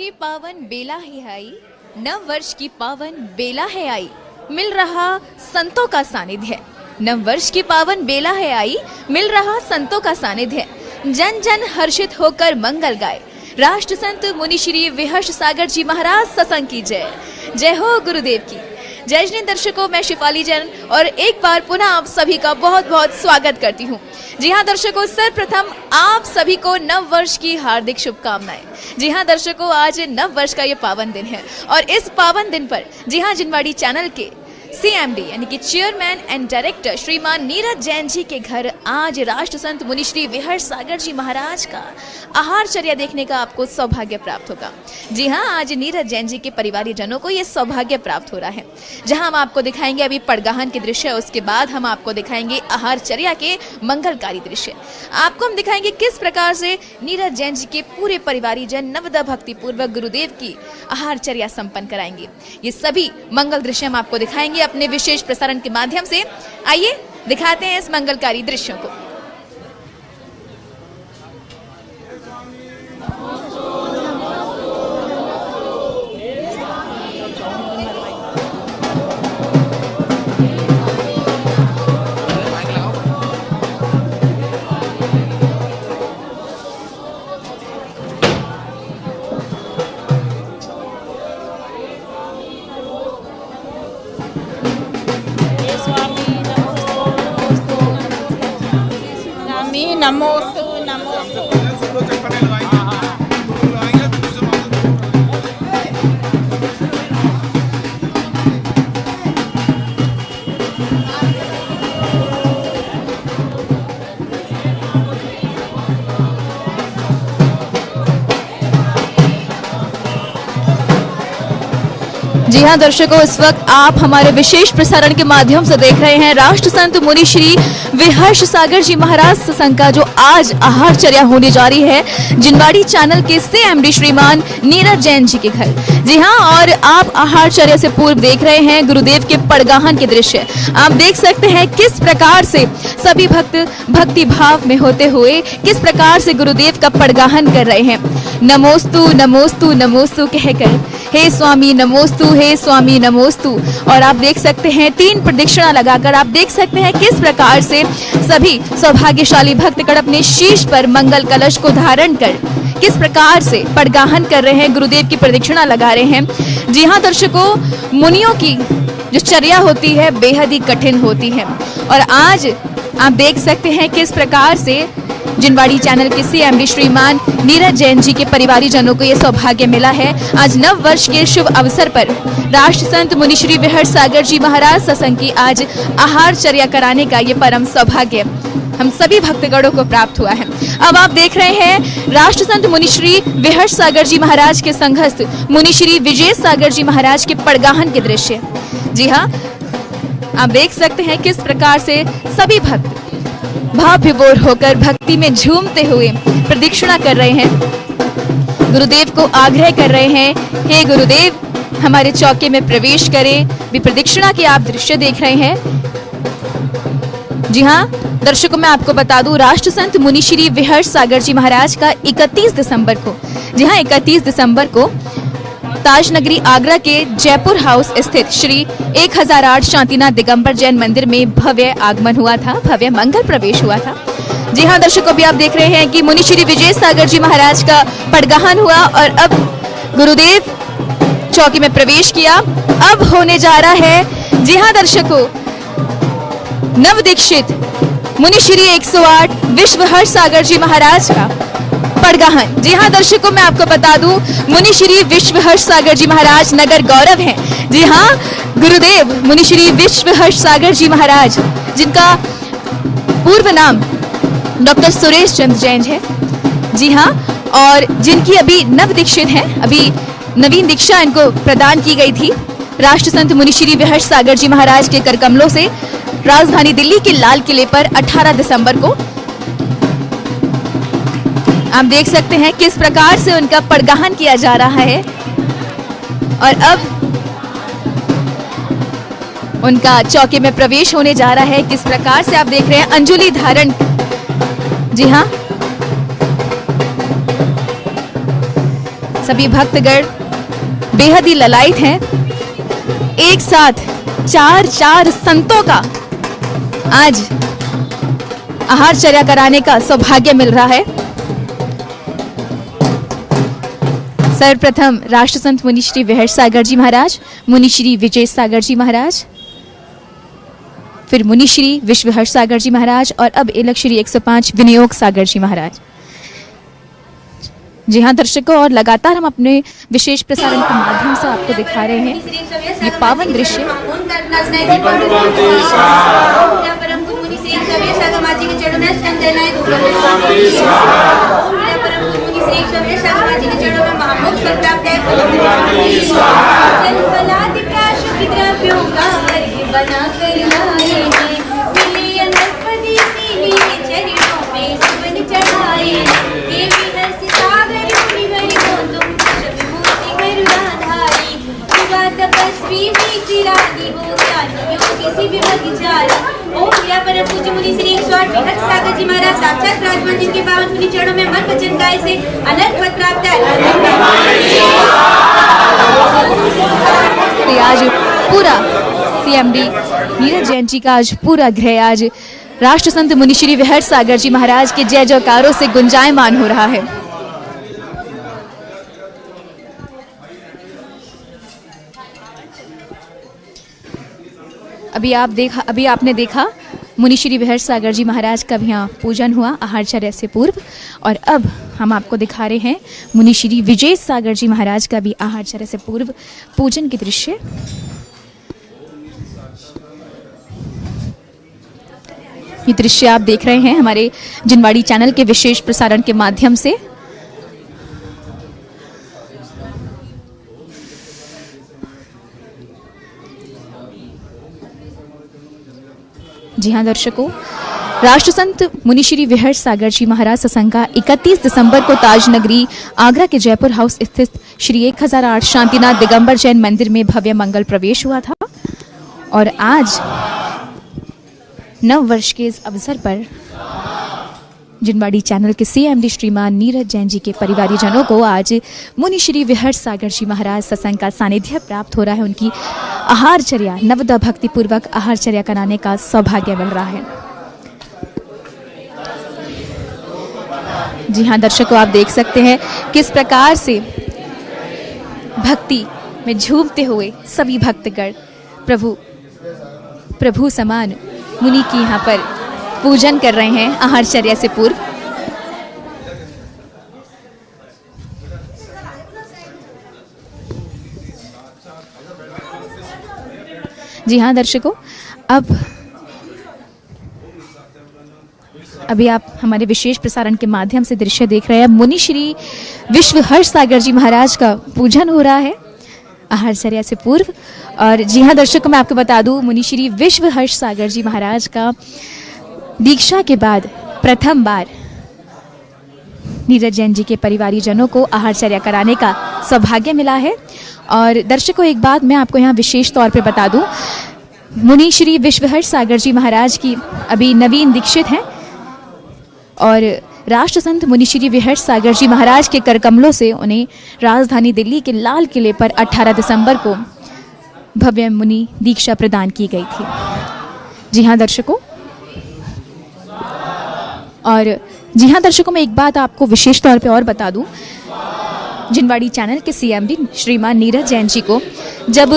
ये पावन बेला है आई, नव वर्ष की पावन बेला है आई, मिल रहा संतों का सानिध्य। नव वर्ष की पावन बेला है आई, मिल रहा संतों का सानिध्य। जन जन हर्षित होकर मंगल गाए, राष्ट्र संत मुनि श्री विहर्ष सागर जी महाराज सत्संग की जय। जय हो गुरुदेव की जय। जिन दर्शकों, मैं शिफाली जैन और एक बार पुनः आप सभी का बहुत बहुत स्वागत करती हूँ। जी हाँ दर्शकों, सर्वप्रथम आप सभी को नव वर्ष की हार्दिक शुभकामनाएं। जी हाँ दर्शकों, आज नव वर्ष का ये पावन दिन है और इस पावन दिन पर जी हाँ जिनवाड़ी चैनल के CMD यानी कि चेयरमैन एंड डायरेक्टर श्रीमान नीरज जैन जी के घर आज राष्ट्र संत मुनि श्री विहर्ष सागर जी महाराज का आहारचर्या देखने का आपको सौभाग्य प्राप्त होगा। जी हाँ, आज नीरज जैन जी के परिवारी जनों को ये सौभाग्य प्राप्त हो रहा है। जहां हम आपको दिखाएंगे अभी पड़गाहन के दृश्य, उसके बाद हम आपको दिखाएंगे आहारचर्या के मंगलकारी दृश्य। आपको हम दिखाएंगे किस प्रकार से नीरज जैन जी के पूरे परिवारी जन नवदा भक्ति पूर्वक गुरुदेव की आहारचर्या संपन्न कराएंगे। ये सभी मंगल दृश्य हम आपको दिखाएंगे अपने विशेष प्रसारण के माध्यम से। आइए दिखाते हैं इस मंगलकारी दृश्यों को। नमोस्तु नमोस्तु। जी हाँ दर्शकों, इस वक्त आप हमारे विशेष प्रसारण के माध्यम से देख रहे हैं राष्ट्र संत मुनि श्री विहर्ष सागर जी महाराज सत्संग का जो आज आहारचर्या होने जा रही है जिनवाड़ी चैनल के CMD श्रीमान नीरज जैन जी के घर। जी हाँ, और आप आहारचर्या से पूर्व देख रहे हैं गुरुदेव के पड़गाहन के दृश्य। आप देख सकते हैं किस प्रकार से सभी भक्त भक्ति भाव में होते हुए किस प्रकार से गुरुदेव का पड़गाहन कर रहे हैं। नमोस्तु नमोस्तु नमोस्तु कहकर हे स्वामी नमोस्तु, हे स्वामी नमोस्तु। और आप देख सकते हैं 3 प्रदक्षिणा लगाकर आप देख सकते हैं किस प्रकार से सभी सौभाग्यशाली भक्तगण अपने शीश पर मंगल कलश को धारण कर किस प्रकार से पड़गाहन कर रहे हैं, गुरुदेव की प्रदक्षिणा लगा रहे हैं। जी हाँ दर्शकों, मुनियों की जो चर्या होती है बेहद ही कठिन होती है और आज आप देख सकते हैं किस प्रकार से जिनवाड़ी चैनल के CMD श्रीमान नीरज जैन जी के परिवारी जनों को यह सौभाग्य मिला है। आज नव वर्ष के शुभ अवसर पर राष्ट्र संत मुनि श्री विहर्ष सागर जी महाराज सत्संग की आज आहारचर्या कराने का ये परम सौभाग्य हम सभी भक्तगणों को प्राप्त हुआ है। अब आप देख रहे हैं राष्ट्र संत मुनि श्री विहर्ष सागर जी महाराज के संघस्थ मुनि श्री विजय सागर जी महाराज के पड़गाहन के दृश्य। जी हाँ, आप देख सकते हैं किस प्रकार से सभी भक्त भाव विभोर होकर भक्ति में झूमते हुए प्रदक्षिणा कर रहे हैं। गुरुदेव को आग्रह कर रहे हैं, हे गुरुदेव हमारे चौके में प्रवेश करें। भी प्रदक्षिणा के आप दृश्य देख रहे हैं। जी हाँ दर्शकों, मैं आपको बता दूं राष्ट्र संत मुनि श्री विहर्ष सागर जी महाराज का 31 दिसंबर को, जी हाँ 31 दिसंबर को ताज नगरी आगरा के जयपुर हाउस स्थित श्री 1008 शांतिनाथ दिगंबर जैन मंदिर में भव्य आगमन हुआ था, भव्य मंगल प्रवेश हुआ था। जी हाँ दर्शकों, अभी आप देख रहे हैं कि मुनि श्री विजय सागर जी महाराज का पड़गाहन हुआ और अब गुरुदेव चौकी में प्रवेश किया। अब होने जा रहा है जी हाँ दर्शकों नव दीक्षित मुनि श्री 108 विश्वहर्ष सागर जी महाराज का पड़गाहन। जी हाँ दर्शकों, मैं आपको बता दूं मुनि श्री विश्वहर्ष सागर जी महाराज नगर गौरव हैं। जी हाँ, गुरुदेव मुनि श्री विश्वहर्ष सागर जी महाराज जिनका पूर्व नाम डॉक्टर सुरेश चंद्र जैन है। जी हाँ, और जिनकी अभी नव दीक्षित है, अभी नवीन दीक्षा इनको प्रदान की गई थी राष्ट्र संत मुनि श्री विहर्ष सागर जी महाराज के करकमलों से राजधानी दिल्ली के लाल किले पर 18 दिसंबर को। आप देख सकते हैं किस प्रकार से उनका पड़गाहन किया जा रहा है और अब उनका चौके में प्रवेश होने जा रहा है। किस प्रकार से आप देख रहे हैं अंजलि धारण। जी हाँ, सभी भक्तगण बेहद ही ललायित हैं। एक साथ चार संतों का आज आहारचर्या कराने का सौभाग्य मिल रहा है। सर्वप्रथम राष्ट्र संत मुनि श्री विहर्ष सागर जी महाराज, मुनि श्री विजय सागर जी महाराज, फिर मुनि श्री विश्वहर्ष सागर जी महाराज और अब एलक श्री 105 विनियोग सागर जी महाराज। जी हाँ दर्शकों, और लगातार हम अपने विशेष प्रसारण के माध्यम से आपको दिखा रहे हैं ये पावन दृश्य। पूज्य मुनि श्री 108 विहर्ष सागर जी महाराज साक्षात विराजमान, जिनके पावन मुनि चरणों में मन वचन काय से अनर्थ फल प्राप्त है। आज पूरा सीएमडी नीरज जैन जी का आज पूरा गृह आज राष्ट्र संत मुनि श्री विहर्ष सागर जी महाराज के जय जयकारों से गुंजायमान हो रहा है। अभी आपने देखा मुनि श्री विहर्ष सागर जी महाराज का भी यहाँ पूजन हुआ आहारचर्या से पूर्व, और अब हम आपको दिखा रहे हैं मुनि श्री विजय सागर जी महाराज का भी आहारचर्या से पूर्व पूजन के दृश्य। ये दृश्य आप देख रहे हैं हमारे जिनवाड़ी चैनल के विशेष प्रसारण के माध्यम से। जी हाँ दर्शकों, राष्ट्र संत मुनि श्री विहर्ष सागर जी महाराज सत्संग का 31 दिसंबर को ताज नगरी आगरा के जयपुर हाउस स्थित श्री 1008 शांतिनाथ दिगंबर जैन मंदिर में भव्य मंगल प्रवेश हुआ था। और आज नव वर्ष के इस अवसर पर जिनवाड़ी चैनल के सीएमडी श्रीमान नीरज जैन जी के परिवारी जनों को आज मुनि श्री विहर्ष सागर जी महाराज सत्संग का सानिध्य प्राप्त हो रहा है। उनकी आहारचर्या नवदा भक्ति पूर्वक आहारचर्या कराने का सौभाग्य मिल रहा है। जी हाँ दर्शकों, आप देख सकते हैं किस प्रकार से भक्ति में झूमते हुए सभी भक्तगण प्रभु समान मुनि की यहाँ पर पूजन कर रहे हैं आहारचर्या से पूर्व। जी हाँ दर्शकों, अभी आप हमारे विशेष प्रसारण के माध्यम से दृश्य देख रहे हैं। मुनि श्री विश्वहर्ष सागर जी महाराज का पूजन हो रहा है आहारचर्या से पूर्व। और जी हाँ दर्शकों, मैं आपको बता दूं, मुनि श्री विश्वहर्ष सागर जी महाराज का दीक्षा के बाद प्रथम बार नीरज जैन जी के परिवारी जनों को आहारचर्या कराने का सौभाग्य मिला है। और दर्शकों, एक बात मैं आपको यहाँ विशेष तौर पे बता दूं, मुनि श्री विश्वहर्ष सागर जी महाराज की अभी नवीन दीक्षित हैं और राष्ट्र संत मुनि श्री विहर्ष सागर जी महाराज के करकमलों से उन्हें राजधानी दिल्ली के लाल किले पर 18 दिसंबर को भव्य मुनि दीक्षा प्रदान की गई थी। जी हाँ दर्शकों, और जी हाँ दर्शकों, मैं एक बात आपको विशेष तौर पे और बता दूं, जिनवाड़ी चैनल के सीएमडी श्रीमान नीरज जैन जी को जब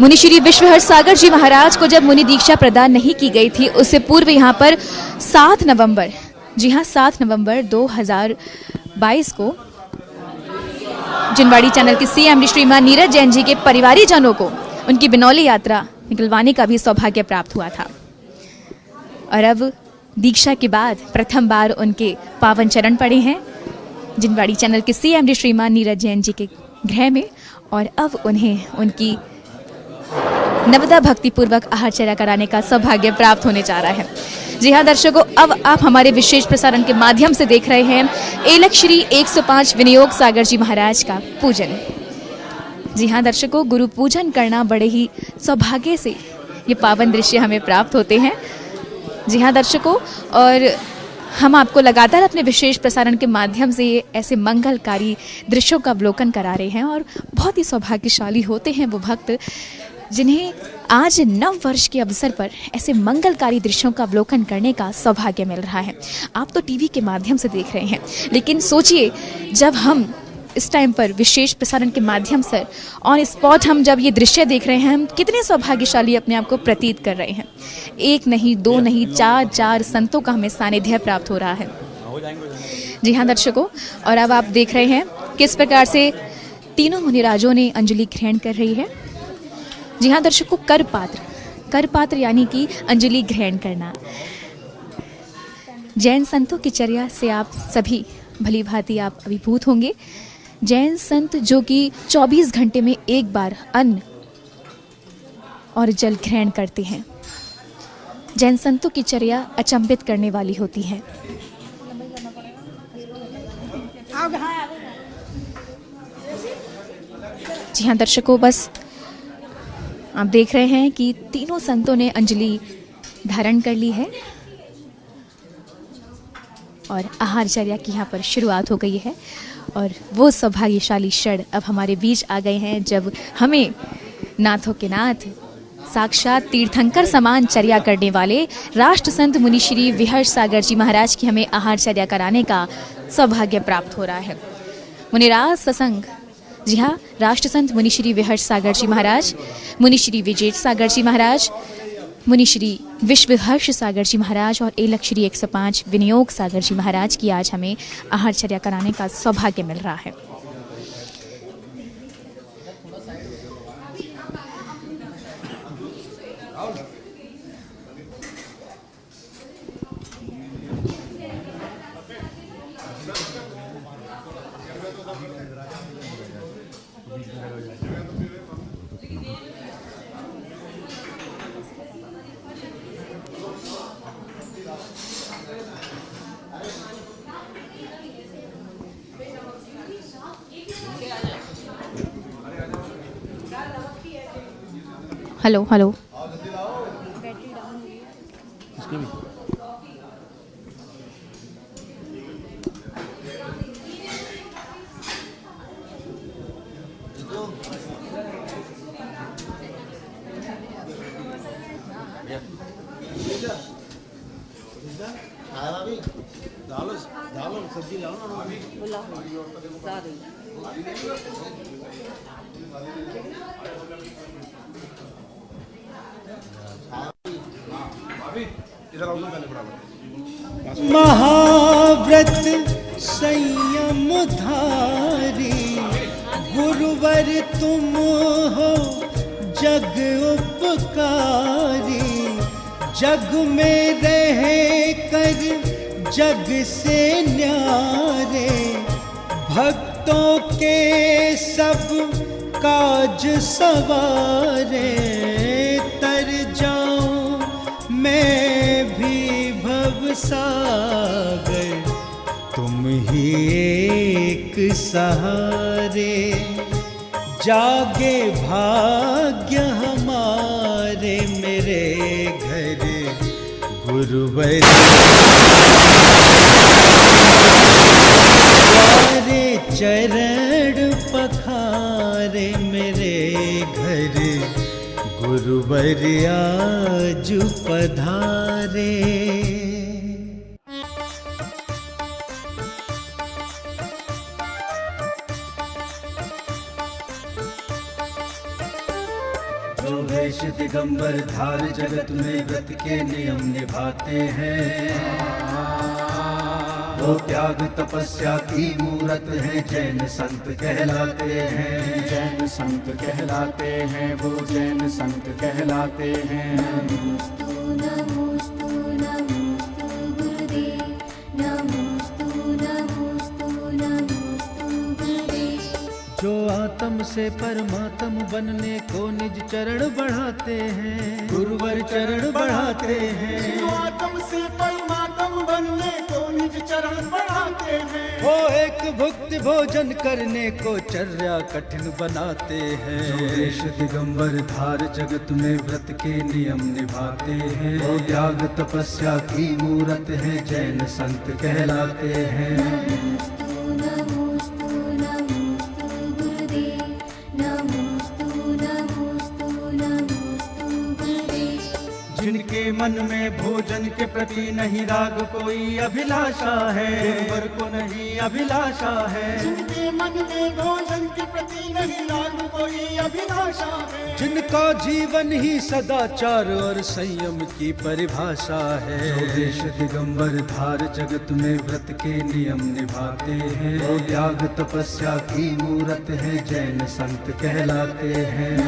मुनि श्री विश्वहर्ष सागर जी महाराज को जब मुनि दीक्षा प्रदान नहीं की गई थी, उससे पूर्व यहाँ पर 7 नवंबर, जी हाँ 7 नवंबर 2022 को जिनवाड़ी चैनल के सीएमडी श्रीमान नीरज जैन जी के परिवारी जनों को उनकी बिनौली यात्रा निकलवाने का भी सौभाग्य प्राप्त हुआ था। और अब दीक्षा के बाद प्रथम बार उनके पावन चरण पड़े हैं जिनवाड़ी चैनल के सीएमडी श्रीमान नीरज जैन जी के गृह में, और अब उन्हें उनकी नवदा भक्ति पूर्वक आहारचर्या कराने का सौभाग्य प्राप्त होने जा रहा है। जी हाँ दर्शकों, अब आप हमारे विशेष प्रसारण के माध्यम से देख रहे हैं एलक श्री 105 विनियोग सागर जी महाराज का पूजन। जी हाँ दर्शकों, गुरु पूजन करना बड़े ही सौभाग्य से ये पावन दृश्य हमें प्राप्त होते हैं। जी हाँ दर्शकों, और हम आपको लगातार अपने विशेष प्रसारण के माध्यम से ऐसे मंगलकारी दृश्यों का अवलोकन करा रहे हैं और बहुत ही सौभाग्यशाली होते हैं वो भक्त जिन्हें आज नव वर्ष के अवसर पर ऐसे मंगलकारी दृश्यों का अवलोकन करने का सौभाग्य मिल रहा है। आप तो टीवी के माध्यम से देख रहे हैं, लेकिन सोचिए जब हम इस टाइम पर विशेष प्रसारण के माध्यम से ऑन स्पॉट हम जब ये दृश्य देख रहे हैं, हम कितने सौभाग्यशाली अपने आप को प्रतीत कर रहे हैं। एक नहीं, दो नहीं, चार संतों का हमें सानिध्य प्राप्त हो रहा है। जी हाँ दर्शकों, और अब आप देख रहे हैं किस प्रकार से तीनों मुनिराजों ने अंजलि ग्रहण कर रही है। जी हाँ दर्शकों, कर पात्र यानी कि अंजलि ग्रहण करना। जैन संतों की चर्या से आप सभी भली भांति आप अभिभूत होंगे। जैन संत जो कि 24 घंटे में एक बार अन्न और जल ग्रहण करते हैं। जैन संतों की चर्या अचंभित करने वाली होती है। जी हाँ दर्शकों, बस आप देख रहे हैं कि तीनों संतों ने अंजलि धारण कर ली है और आहारचर्या की यहाँ पर शुरुआत हो गई है। और वो सौभाग्यशाली क्षण अब हमारे बीच आ गए हैं जब हमें नाथों के नाथ साक्षात तीर्थंकर समान चर्या करने वाले राष्ट्र संत मुनि श्री विहर्ष सागर जी महाराज की हमें आहारचर्या कराने का सौभाग्य प्राप्त हो रहा है। मुनिराज सत्संग, जी हाँ, राष्ट्र संत मुनि श्री विहर्ष सागर जी महाराज, मुनि श्री विजेट सागर जी महाराज, मुनि श्री विश्वहर्ष सागर जी महाराज और एलक श्री 105 विनियोग सागर जी महाराज की आज हमें आहारचर्या कराने का सौभाग्य मिल रहा है। हेलो हेलो, दाल सब्जी लाओ ना। महाव्रत संयम धारी गुरुवर तुम हो जग उपकारी। जग में रह कर जग से न्यारे भक्तों के सब काज सवारे। तर जाऊं मैं भी भव सागर तुम ही एक सहारे। जागे भाग्य हमारे मेरे घर गुरुवर तुम्हारे चरण पखारे मेरे घर गुरुवर आज पधारे। जो वेश दिगंबर धार जगत में व्रत के नियम निभाते हैं। वो त्याग तपस्या की मूरत है, जैन संत कहलाते हैं। जैन संत कहलाते हैं, वो जैन संत कहलाते हैं। नमोस्तु नमोस्तु नमोस्तु गुरुदेव, नमोस्तु नमोस्तु नमोस्तु गुरुदेव। जो आत्म से परमात्म बनने को निज चरण बढ़ाते हैं, गुरुवर चरण बढ़ाते हैं। जो आत्म से परमात्म बनने को निज चरण बढ़ाते हैं। वो एक भुक्ति भोजन करने को चर्या कठिन बनाते हैं। जो देश दिगंबर धार जगत में व्रत के नियम निभाते हैं। वो त्याग तपस्या की मूरत है, जैन संत कहलाते हैं। जिनके मन में भोजन के प्रति नहीं राग कोई अभिलाषा है, गुरुवर को नहीं अभिलाषा है। जिनके मन में भोजन के प्रति नहीं राग कोई अभिलाषा है। जिनका जीवन ही सदाचार और संयम की परिभाषा है। जो देश दिगंबर धार जगत में व्रत के नियम निभाते हैं। वो त्याग तपस्या की मूरत है, जैन संत कहलाते हैं।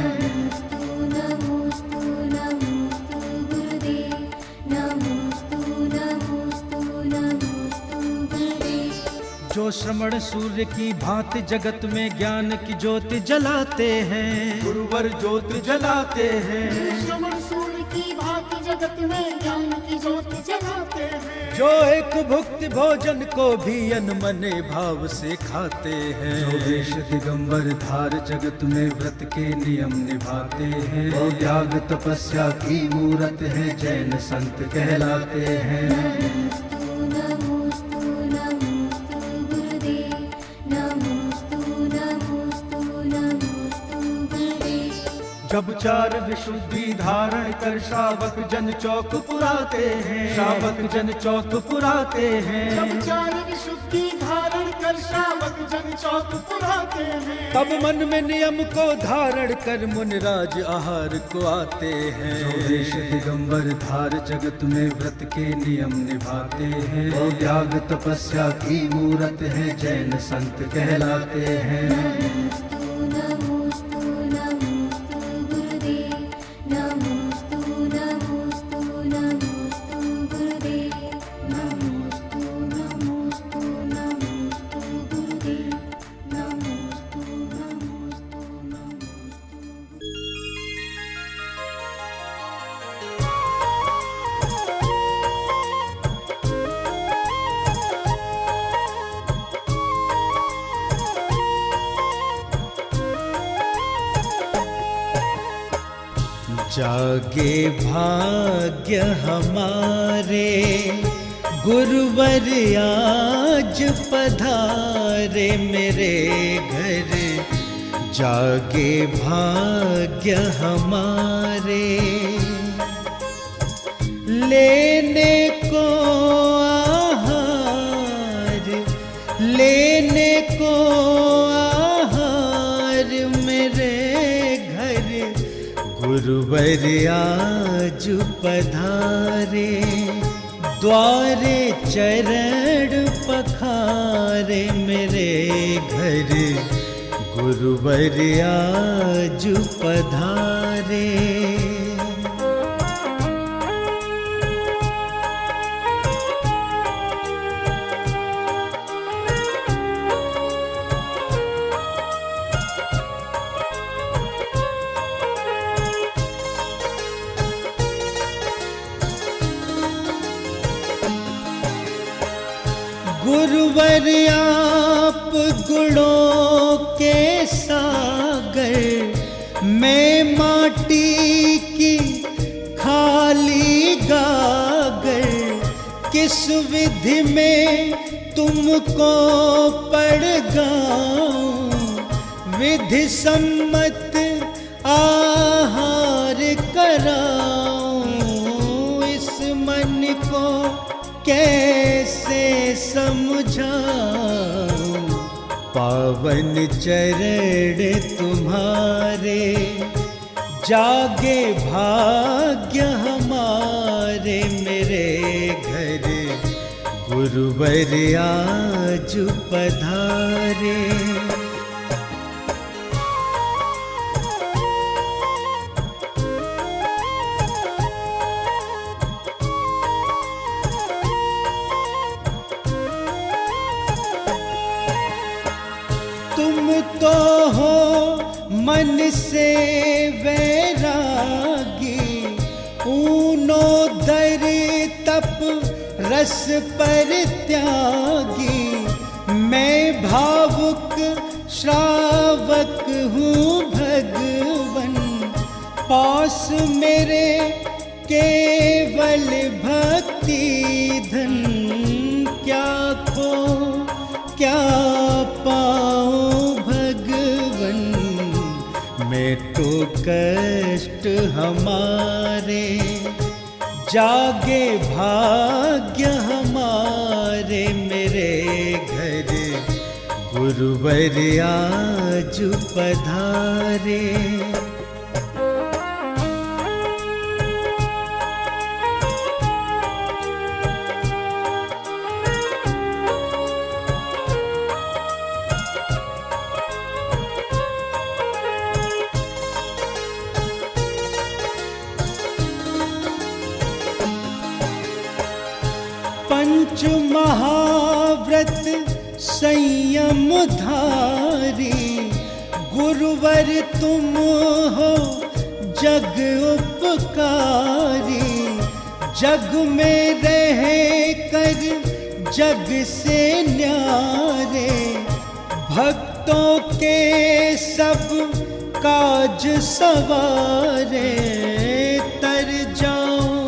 जो श्रमण सूर्य की भांति जगत में ज्ञान की ज्योति जलाते हैं। गुरुवर ज्योति जलाते हैं। श्रमण सूर्य की भांति जगत में ज्ञान की ज्योति जलाते हैं। जो एक भुक्ति भोजन को भी अनमने भाव से खाते हैं। जो देश दिगंबर धार जगत में व्रत के नियम निभाते हैं। वो त्याग तपस्या की मूरत है, जैन संत कहलाते हैं। जब चार विशुद्धि धारण कर श्रावक जन चौक पुराते हैं। श्रावक जन चौक पुराते हैं। जब चार विशुद्धि धारण कर श्रावक जन चौक पुराते हैं। तब मन में नियम को धारण कर मुनिराज आहार को आते हैं। जो देश दिगंबर धार जगत में व्रत के नियम निभाते हैं। वो त्याग तपस्या की मूरत है, जैन संत कहलाते हैं। जागे भाग्य हमारे गुरुवर आज पधारे मेरे घर। जागे भाग्य हमारे लेने को आहार, लेने को आहार मेरे घर। गुरुवर आज पधारे द्वारे चरण पखारे मेरे घर। गुरुवर आज पधारे। गुरुवर आप गुणों के सागर, मैं माटी की खाली गागर। किस विधि में तुमको पढ़ गाऊं, विधि सम्मत आहार कराऊं। इस मन को कैसे समझाऊं, पावन चरण तुम्हारे। जागे भाग्य हमारे मेरे घर। गुरुवर आज पधारे। तो हो मन से वैरागी, ऊनो दर तप रस परित्यागी, मैं भावुक श्रावक हूँ भगवन। पास मेरे केवल भक्ति धन, क्या खो क्या पाऊं भगवन। मैं तो कष्ट हमारे, जागे भाग्य हमारे, मेरे घर गुरुवर आज पधारे। पंच महाव्रत संयम धारी, गुरुवर तुम हो जग उपकारी। जग में रह कर जग से न्यारे, भक्तों के सब काज सवारे। तर जाऊं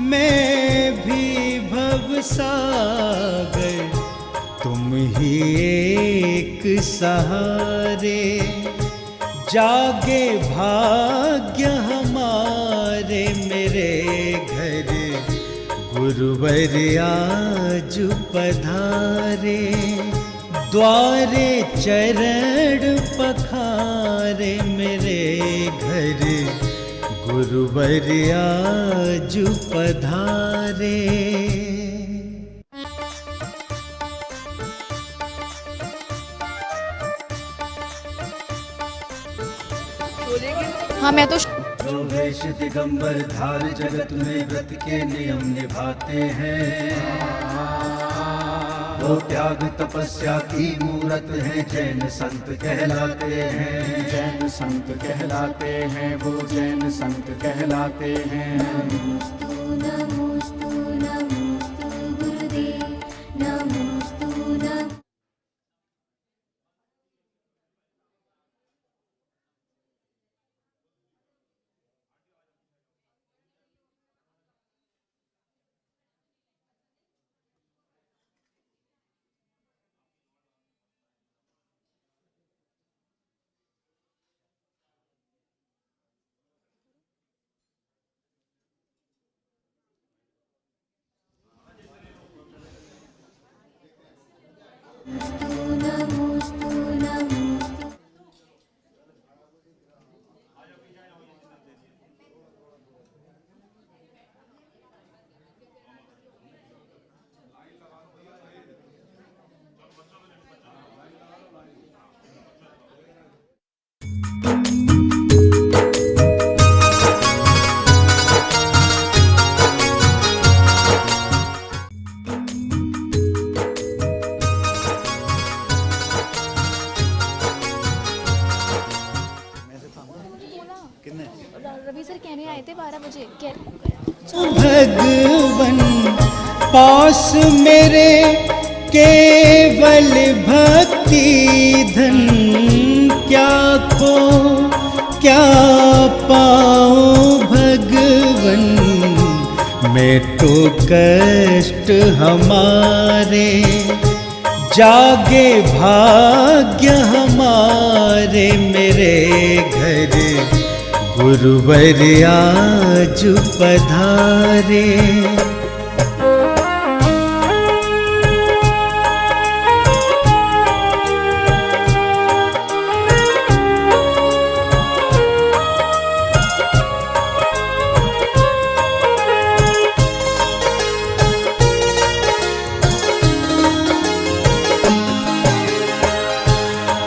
मैं भी भवसागर, तुम ही एक सहारे। जागे भाग्य हमारे, मेरे घर गुरुवर आज पधारे। द्वारे चरण पखारे, मेरे घर गुरुवर आज पधारे। हाँ मैं तो जो वेश दिगंबर धार जगत में व्रत के नियम निभाते हैं, वो त्याग तपस्या की मूरत है, जैन संत कहलाते हैं। जैन संत कहलाते हैं, वो जैन संत कहलाते हैं। नमोस्तु नमोस्तु नमोस्तु गुरुदेव, नमोस्तु नमोस्तु। रवि सर कहने आए थे 12 बजे। भगवन पास मेरे केवल भक्ति धन, क्या खो क्या पाऊं भगवन। मैं तो कष्ट हमारे, जागे भाग्य हमारे, मेरे घर गुरुवर आज पधारे।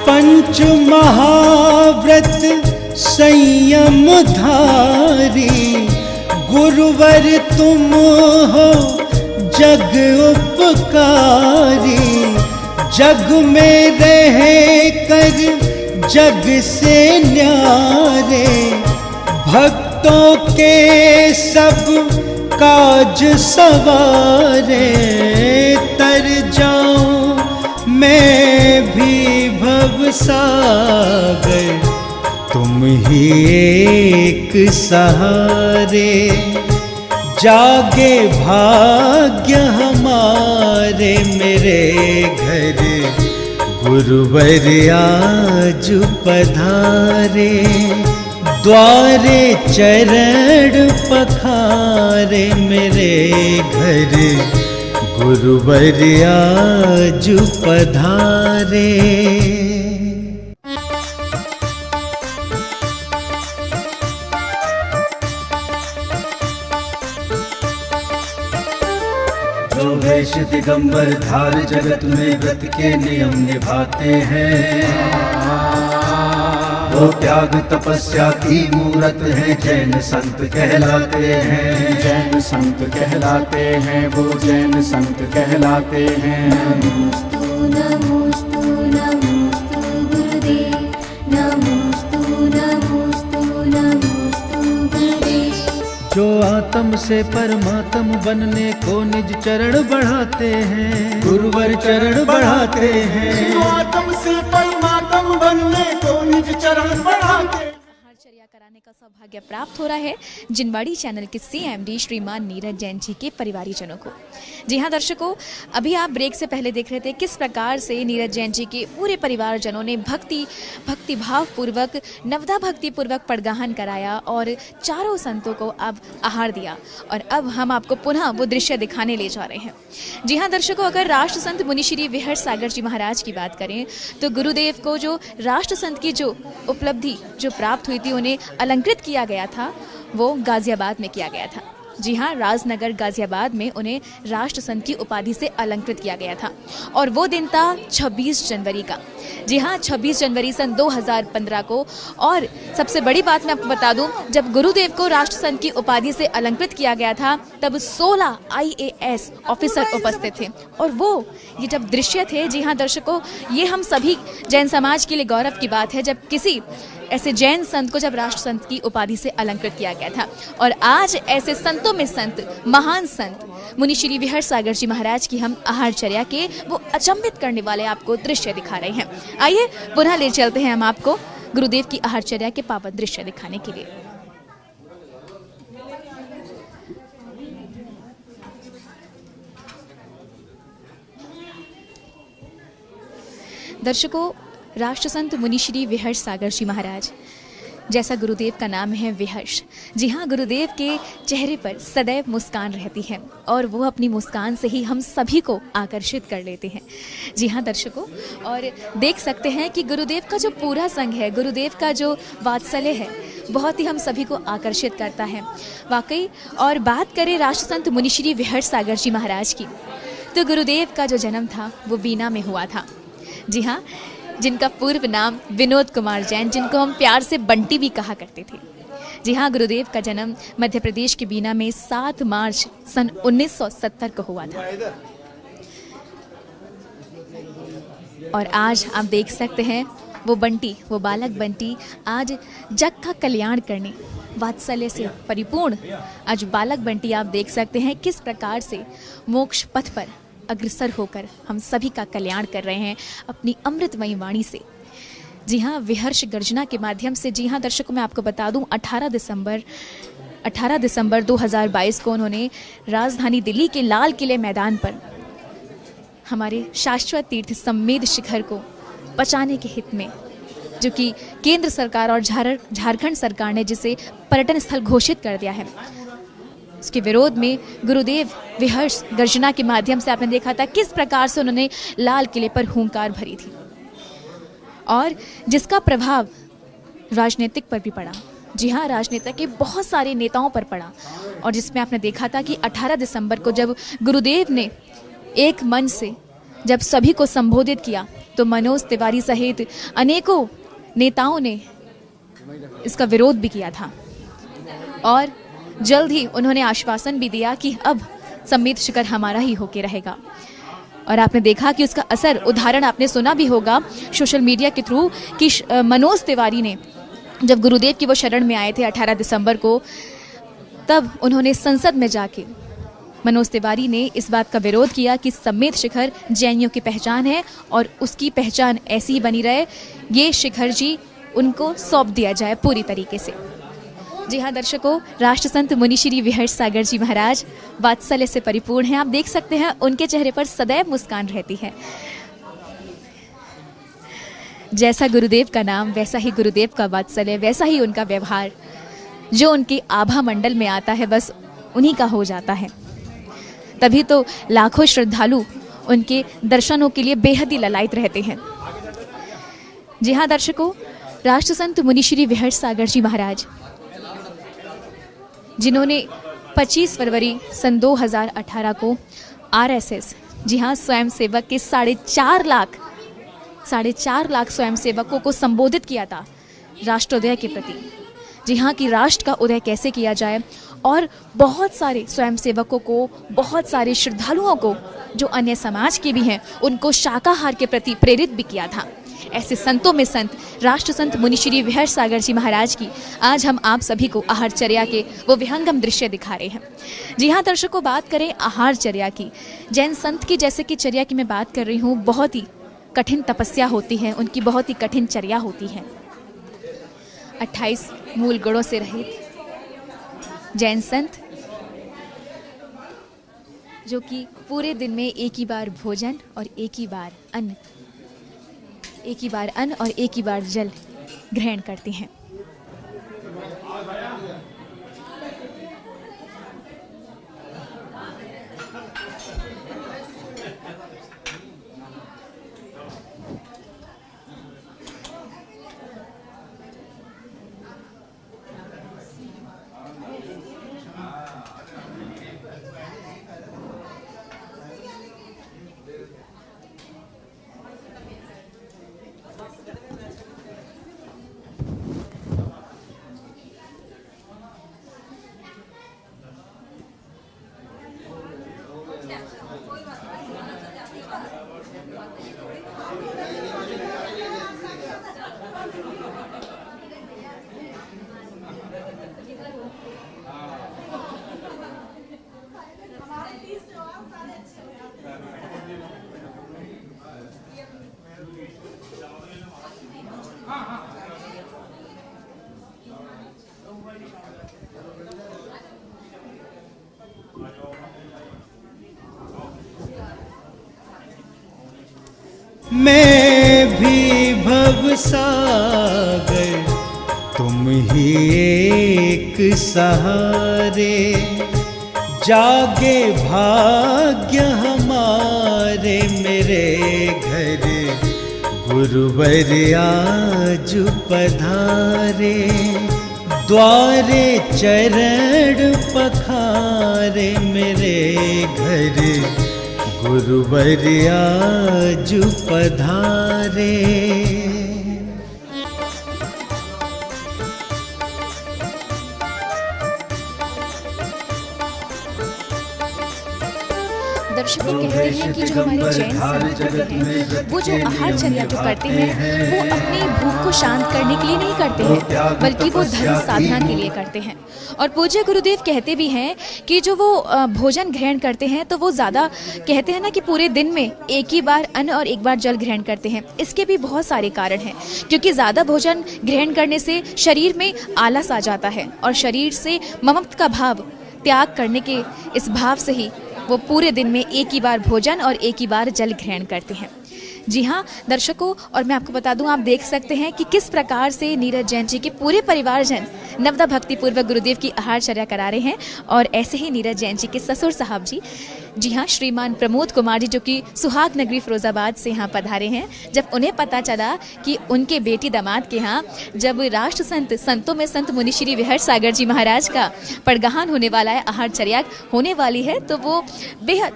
पंच महाव्रत संयम धारी, गुरुवर तुम हो जग उपकारी। जग में रह कर जग से न्यारे, भक्तों के सब काज सवारे, तर जाऊं मैं भी भवसागर, तुम ही एक सहारे। जागे भाग्य हमारे मेरे घर, गुरुवर आज पधारे। द्वारे चरण पखारे मेरे घर, गुरुवर आज पधारे। जो वेश दिगंबर धार जगत में व्रत के नियम निभाते हैं, वो त्याग तपस्या की मूरत है, जैन संत कहलाते हैं। जैन संत कहलाते हैं, वो जैन संत कहलाते हैं। नमोस्तु नमोस्तु नमोस्तु गुरुदेव, नमोस्तु नमोस्तु नमोस्तु गुरुदेव। जो आत्म से परमात्म बनने को निज चरण बढ़ाते हैं, गुरुवर चरण बढ़ाते हैं। आत्म से परमात्म बनने को निज चरण बढ़ाते। आहारचर्या कराने का सौभाग्य प्राप्त हो रहा है जिनवाड़ी चैनल के CMD श्रीमान नीरज जैन जी के परिवारीजनों को। जी हाँ दर्शकों, अभी आप ब्रेक से पहले देख रहे थे किस प्रकार से नीरज जैन जी के पूरे परिवारजनों ने भक्ति भाव पूर्वक नवदा भक्ति पूर्वक पड़गाहन कराया और चारों संतों को अब आहार दिया। और अब हम आपको पुनः वो दृश्य दिखाने ले जा रहे हैं। जी हाँ दर्शकों, अगर राष्ट्र संत मुनि श्री विहर्ष सागर जी महाराज की बात करें तो गुरुदेव को जो राष्ट्र संत की जो उपलब्धि जो प्राप्त हुई थी, उन्हें अलंकृत किया गया था, वो गाजियाबाद में किया गया था। जी हाँ, राजनगर गाजियाबाद में उन्हें राष्ट्र संत की उपाधि से अलंकृत किया गया था और वो दिन था 26 जनवरी का। जी हाँ, 26 जनवरी सन 2015 को। और सबसे बड़ी बात मैं आपको बता दूं, जब गुरुदेव को राष्ट्र संत की उपाधि से अलंकृत किया गया था तब 16 IAS ऑफिसर उपस्थित थे। और वो ये जब दृश्य थे, जी हाँ दर्शकों, ये हम सभी जैन समाज के लिए गौरव की बात है जब किसी ऐसे जैन संत को जब राष्ट्र संत की उपाधि से अलंकृत किया गया था। और आज ऐसे संतों में संत, महान संत मुनि श्री विहर्ष सागर जी महाराज की हम आहारचर्या के वो अचंभित करने वाले आपको दृश्य दिखा रहे हैं। आइए पुनः ले चलते हैं हम आपको गुरुदेव की आहारचर्या के पावन दृश्य दिखाने के लिए। दर्शकों, राष्ट्र संत मुनि श्री विहर्ष सागर जी महाराज, जैसा गुरुदेव का नाम है विहर्ष, जी हाँ, गुरुदेव के चेहरे पर सदैव मुस्कान रहती है और वो अपनी मुस्कान से ही हम सभी को आकर्षित कर लेते हैं। जी हाँ दर्शकों, और देख सकते हैं कि गुरुदेव का जो पूरा संग है, गुरुदेव का जो वात्सल्य है, बहुत ही हम सभी को आकर्षित करता है वाकई। और बात करें राष्ट्र संत मुनि श्री विहर्ष सागर जी महाराज की, तो गुरुदेव का जो जन्म था वो बीना में हुआ था। जी हाँ, जिनका पूर्व नाम विनोद कुमार जैन, जिनको हम प्यार से बंटी भी कहा करते थे। जी हाँ, गुरुदेव का जन्म मध्य प्रदेश के बीना में 7 मार्च सन 1970 को हुआ था। और आज आप देख सकते हैं वो बंटी, वो बालक बंटी आज जग का कल्याण करने, वात्सल्य से परिपूर्ण आज बालक बंटी आप देख सकते हैं किस प्रकार से मोक्ष पथ पर अग्रसर होकर हम सभी का कल्याण कर रहे हैं अपनी अमृतमयी वाणी से। जी हाँ, विहर्ष गर्जना के माध्यम से। जी हाँ दर्शकों, मैं आपको बता दूं 18 दिसंबर 2022 को उन्होंने राजधानी दिल्ली के लाल किले मैदान पर हमारे शाश्वत तीर्थ सम्मेद शिखर को बचाने के हित में, जो कि केंद्र सरकार और झारखंड सरकार ने जिसे पर्यटन स्थल घोषित कर दिया है, उसके विरोध में गुरुदेव विहर्ष गर्जना के माध्यम से आपने देखा था किस प्रकार से उन्होंने लाल किले पर हुंकार भरी थी और जिसका प्रभाव राजनीतिक पर भी पड़ा। जी हाँ, राजनेता के बहुत सारे नेताओं पर पड़ा और जिसमें आपने देखा था कि 18 दिसंबर को जब गुरुदेव ने एक मंच से जब सभी को संबोधित किया तो मनोज तिवारी सहित अनेकों नेताओं ने इसका विरोध भी किया था और जल्द ही उन्होंने आश्वासन भी दिया कि अब सम्मेद शिखर हमारा ही होके रहेगा। और आपने देखा कि उसका असर, उदाहरण आपने सुना भी होगा सोशल मीडिया के थ्रू कि मनोज तिवारी ने जब गुरुदेव की वो शरण में आए थे 18 दिसंबर को, तब उन्होंने संसद में जाके मनोज तिवारी ने इस बात का विरोध किया कि समेत शिखर जैनियों की पहचान है और उसकी पहचान ऐसी ही बनी रहे, ये शिखर जी उनको सौंप दिया जाए पूरी तरीके से। जी हाँ दर्शकों, राष्ट्र संत मुनि श्री विहर्ष सागर जी महाराज वात्सल्य से परिपूर्ण हैं। आप देख सकते हैं उनके चेहरे पर सदैव मुस्कान रहती है। जैसा गुरुदेव का नाम वैसा ही गुरुदेव का वात्सल्य, वैसा ही उनका व्यवहार, जो उनके आभा मंडल में आता है बस उन्हीं का हो जाता है। तभी तो लाखों श्रद्धालु उनके दर्शनों के लिए बेहद ही ललायित रहते हैं। जी हाँ दर्शकों, राष्ट्र संत मुनि श्री विहर्ष सागर जी महाराज जिन्होंने 25 फरवरी सन 2018 को आरएसएस, जी हाँ, स्वयंसेवक के 4.5 लाख स्वयंसेवकों को संबोधित किया था राष्ट्रोदय के प्रति। जी हाँ, कि राष्ट्र का उदय कैसे किया जाए, और बहुत सारे स्वयंसेवकों को, बहुत सारे श्रद्धालुओं को जो अन्य समाज के भी हैं, उनको शाकाहार के प्रति प्रेरित भी किया था। ऐसे संतों में संत राष्ट्र संत मुनि श्री विहर्ष सागर जी महाराज की आज हम आप सभी को आहारचर्या के वो विहंगम दृश्य दिखा रहे हैं। जी हाँ दर्शकों, बात करें आहारचर्या की, जैन संत की जैसे कि चर्या की मैं बात कर रही हूँ, बहुत ही कठिन तपस्या होती है, उनकी बहुत ही कठिन चर्या होती है। 28 मूल गुणों से रहित जैन संत जो कि पूरे दिन में एक ही बार भोजन और एक ही बार अन्न और एक ही बार जल ग्रहण करते हैं। मैं भी भवसागर तुम ही एक सहारे, जागे भाग्य हमारे मेरे घर, गुरुवर आज पधारे, द्वारे चरण पखारे मेरे घर, गुरुवर आज पधारे। दर्शकों कहते हैं कि जो हमारे जैन समाज हैं वो जो आहारचर्या जो करते हैं वो अपनी भूख को शांत करने के लिए नहीं करते हैं, बल्कि वो धर्म साधना के लिए करते हैं। और पूज्य गुरुदेव कहते भी हैं कि जो वो भोजन ग्रहण करते हैं तो वो ज़्यादा कहते हैं ना कि पूरे दिन में एक ही बार अन्न और एक बार जल ग्रहण करते हैं। इसके भी बहुत सारे कारण हैं, क्योंकि ज़्यादा भोजन ग्रहण करने से शरीर में आलस आ जाता है और शरीर से ममत्व का भाव त्याग करने के इस भाव से ही वो पूरे दिन में एक ही बार भोजन और एक ही बार जल ग्रहण करते हैं। जी हाँ दर्शकों, और मैं आपको बता दूं, आप देख सकते हैं कि किस प्रकार से नीरज जैन जी के पूरे परिवारजन नवदा भक्ति पूर्वक गुरुदेव की आहारचर्या करा रहे हैं। और ऐसे ही नीरज जैन जी के ससुर साहब जी हाँ श्रीमान प्रमोद कुमार जी, जो कि सुहाग नगरी फिरोजाबाद से यहाँ पधारे हैं। जब उन्हें पता चला कि उनके बेटी दामाद के यहाँ जब राष्ट्र संतों में संत मुनि श्री विहर्ष सागर जी महाराज का पड़गहान होने वाला है, आहारचर्या होने वाली है, तो वो बेहद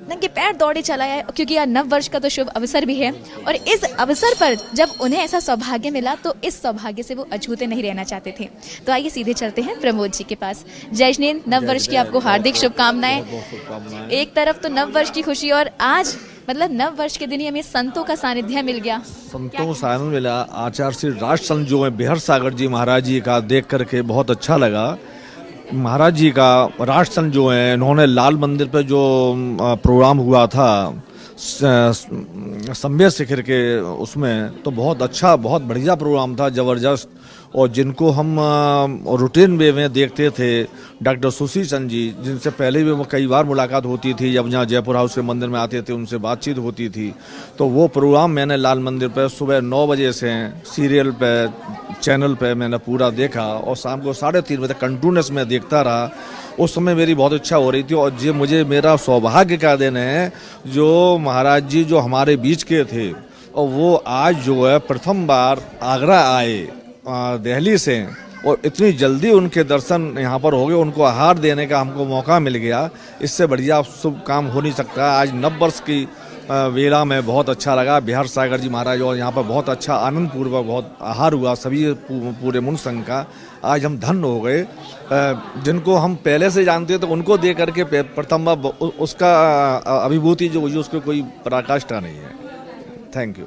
नंगे पैर दौड़े चला है, क्योंकि यह नव वर्ष का तो शुभ अवसर भी है। और इस अवसर पर जब उन्हें ऐसा सौभाग्य मिला तो इस सौभाग्य से वो अछूते नहीं रहना चाहते थे। तो आइए सीधे चलते हैं प्रमोद जी के पास। जय जैन, नव वर्ष की आपको हार्दिक शुभकामनाएं। एक तरफ तो नव वर्ष की खुशी, और आज मतलब नव वर्ष के दिन ही हमें संतों का सानिध्य मिल गया। संतों का सानिध्य मिला। आचार्य श्री राष्ट्र संत जो है विहर्ष सागर जी महाराज जी का देख करके बहुत अच्छा लगा। महाराज जी का राष्ट्रसंत जो है, इन्होंने लाल मंदिर पे जो प्रोग्राम हुआ था संवेद शिखर के, उसमें तो बहुत अच्छा, बहुत बढ़िया प्रोग्राम था, ज़बरदस्त। और जिनको हम रूटीन वे में देखते थे, डॉक्टर सुशील चंद जी, जिनसे पहले भी कई बार मुलाकात होती थी, जब यहाँ जयपुर हाउस के मंदिर में आते थे उनसे बातचीत होती थी। तो वो प्रोग्राम मैंने लाल मंदिर पर सुबह 9 बजे से सीरियल पे, चैनल पे मैंने पूरा देखा और शाम को 3:30 बजे तक कंटिन्यूस में देखता रहा। उस समय मेरी बहुत इच्छा हो रही थी और ये मुझे मेरा सौभाग्य का दिन है जो महाराज जी जो हमारे बीच के थे और वो आज जो है प्रथम बार आगरा आए दिल्ली से, और इतनी जल्दी उनके दर्शन यहाँ पर हो गए, उनको आहार देने का हमको मौका मिल गया। इससे बढ़िया शुभ काम हो नहीं सकता। आज 9 वर्ष की वेला में बहुत अच्छा लगा। बिहार सागर जी महाराज और यहाँ पर बहुत अच्छा आनंद पूर्वक बहुत आहार हुआ सभी पूरे मुन संघ का। आज हम धन्य हो गए। जिनको हम पहले से जानते थे उनको देख करके प्रथम बार उसका अभिभूति जो हुई उसको कोई पराकाष्ठा नहीं है। Thank you.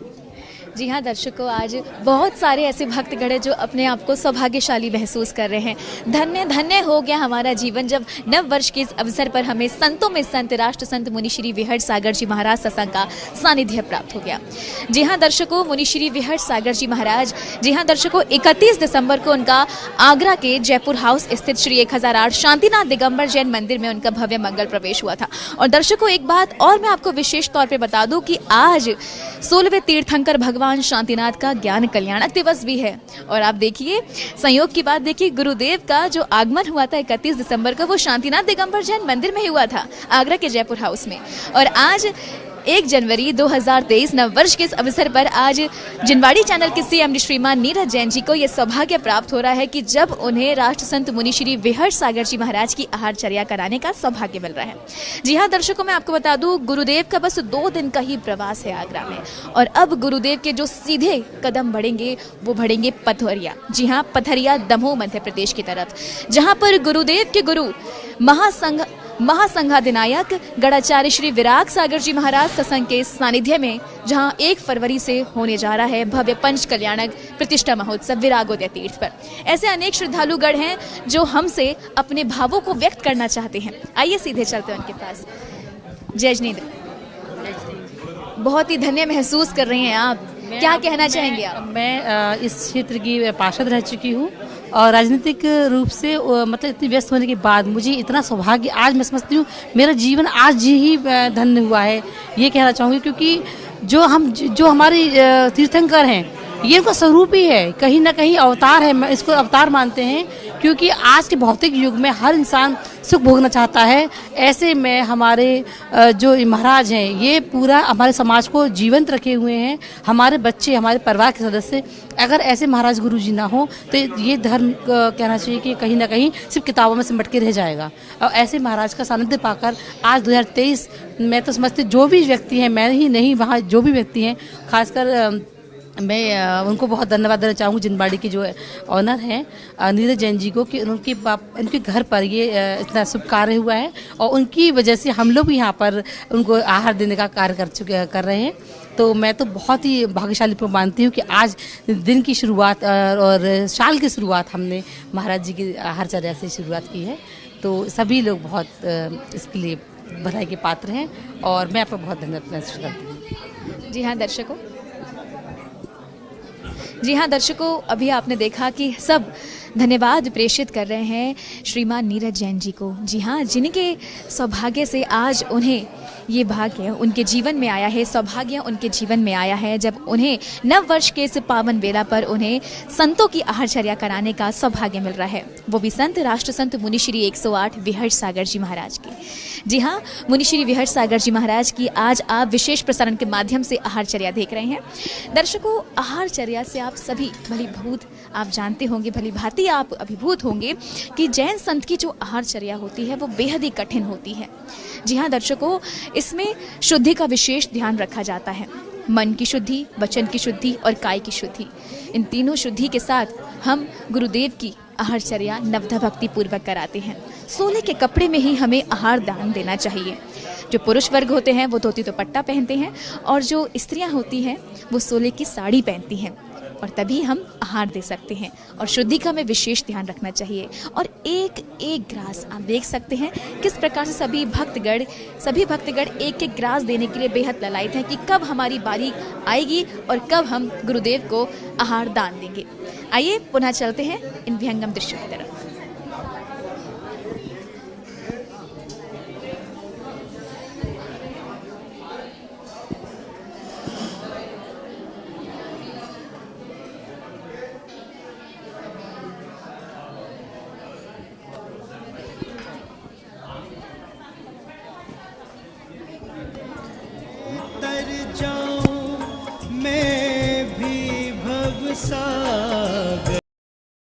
जी हाँ दर्शकों, आज बहुत सारे ऐसे भक्तगण हैं जो अपने आप को सौभाग्यशाली महसूस कर रहे हैं। धन्य धन्य हो गया हमारा जीवन जब 9 वर्ष के इस अवसर पर हमें संतों में संत राष्ट्र संत मुनि श्री विहट सागर जी महाराज सत्संग का सानिध्य प्राप्त हो गया। जी हाँ दर्शकों, मुनि श्री विहट सागर जी महाराज, जी हाँ दर्शकों, 31 दिसंबर को उनका आगरा के जयपुर हाउस स्थित श्री 1008 शांतिनाथ दिगंबर जैन मंदिर में उनका भव्य मंगल प्रवेश हुआ था। और दर्शकों, एक बात और मैं आपको विशेष तौर पर बता दूं कि आज 16वें तीर्थंकर भगवान शांतिनाथ का ज्ञान कल्याणक दिवस भी है। और आप देखिए, संयोग की बात देखिए, गुरुदेव का जो आगमन हुआ था 31 दिसंबर को, वो शांतिनाथ दिगंबर जैन मंदिर में ही हुआ था, आगरा के जयपुर हाउस में। और आज 1 जनवरी 2023 9 वर्ष के इस अवसर पर आज जिनवाड़ी चैनल के सीएम श्रीमान नीरज जैन जी को यह सौभाग्य प्राप्त हो रहा है कि जब उन्हें राष्ट्र संत मुनि श्री विहट सागर जी महाराज की आहारचर्या कराने का सौभाग्य मिल रहा है। जी हाँ दर्शकों, मैं आपको बता दूं, गुरुदेव का बस 2 दिन का ही प्रवास है आगरा में, और अब गुरुदेव के जो सीधे कदम बढ़ेंगे वो बढ़ेंगे पथरिया। जी हाँ, पथरिया दमोह मध्य प्रदेश की तरफ, जहाँ पर गुरुदेव के गुरु महासंघाधिनायक गणाचार्य श्री विराग सागर जी महाराज सत्संग के सानिध्य में, जहां 1 फरवरी से होने जा रहा है भव्य पंच कल्याणक प्रतिष्ठा महोत्सव विरागोदय तीर्थ पर। ऐसे अनेक श्रद्धालुगण हैं जो हमसे अपने भावों को व्यक्त करना चाहते हैं। आइए सीधे चलते हैं उनके पास। जय जिनेंद्र, बहुत ही धन्य महसूस कर रही हैं आप, क्या कहना चाहेंगे आप? मैं इस क्षेत्र की पार्षद रह चुकी हूँ और राजनीतिक रूप से मतलब इतनी व्यस्त होने के बाद मुझे इतना सौभाग्य आज मैं समझती हूँ मेरा जीवन आज ही धन्य हुआ है, ये कहना चाहूँगी। क्योंकि जो हमारे तीर्थंकर हैं ये इनका स्वरूप ही है, कहीं ना कहीं अवतार है, इसको अवतार मानते हैं। क्योंकि आज के भौतिक युग में हर इंसान सुख भोगना चाहता है, ऐसे में हमारे जो महाराज हैं ये पूरा हमारे समाज को जीवंत रखे हुए हैं। हमारे बच्चे, हमारे परिवार के सदस्य, अगर ऐसे महाराज गुरु जी ना हो तो ये धर्म कहना चाहिए कि कहीं ना कहीं सिर्फ किताबों में सिमट के रह जाएगा। और ऐसे महाराज का सानिध्य पाकर आज 2023 मैं तो समझती जो भी व्यक्ति हैं, मैं ही नहीं, वहाँ जो भी व्यक्ति हैं, खासकर मैं उनको बहुत धन्यवाद देना चाहूँगी जिनवाड़ी के जो ऑनर हैं नीरज जैन जी को, कि उनके घर पर ये इतना शुभ कार्य हुआ है और उनकी वजह से हम लोग भी यहाँ पर उनको आहार देने का कार्य कर रहे हैं। तो मैं तो बहुत ही भाग्यशाली मानती हूँ कि आज दिन की शुरुआत और साल की शुरुआत हमने महाराज जी की आहारचर्या से शुरुआत की है। तो सभी लोग बहुत इसके लिए बधाई के पात्र हैं और मैं आपका बहुत धन्यवाद महसूस करती हूँ। जी हाँ दर्शकों, अभी आपने देखा कि सब धन्यवाद प्रेषित कर रहे हैं श्रीमान नीरज जैन जी को। जी हाँ, जिनके सौभाग्य से आज उन्हें ये भाग्य उनके जीवन में आया है, सौभाग्य उनके जीवन में आया है जब उन्हें 9 वर्ष के इस पावन बेला पर उन्हें संतों की आहारचर्या कराने का सौभाग्य मिल रहा है, वो भी संत राष्ट्र संत मुनि श्री 108 विहट सागर जी महाराज की। जी हाँ, मुनि श्री विहट सागर जी महाराज की आज आप विशेष प्रसारण के माध्यम से आहारचर्या देख रहे हैं। दर्शकों, आहारचर्या से आप सभी भलीभूत आप जानते होंगे, भली भांति आप अभिभूत होंगे कि जैन संत की जो आहारचर्या होती है वो बेहद ही कठिन होती है। जी हाँ दर्शकों, इसमें शुद्धि का विशेष ध्यान रखा जाता है। मन की शुद्धि, वचन की शुद्धि और काय की शुद्धि, इन तीनों शुद्धि के साथ हम गुरुदेव की आहारचर्या नवधा भक्ति पूर्वक कराते हैं। सोने के कपड़े में ही हमें आहार दान देना चाहिए। जो पुरुष वर्ग होते हैं वो धोती दुपट्टा पहनते हैं और जो स्त्रियां होती हैं वो सोने की साड़ी पहनती हैं। और तभी हम आहार दे सकते हैं। और शुद्धि का हमें विशेष ध्यान रखना चाहिए। और एक एक ग्रास आप देख सकते हैं किस प्रकार से सभी भक्तगण एक एक ग्रास देने के लिए बेहद ललायित हैं कि कब हमारी बारी आएगी और कब हम गुरुदेव को आहार दान देंगे। आइए पुनः चलते हैं इन विहंगम दृश्यों की तरफ। तर जा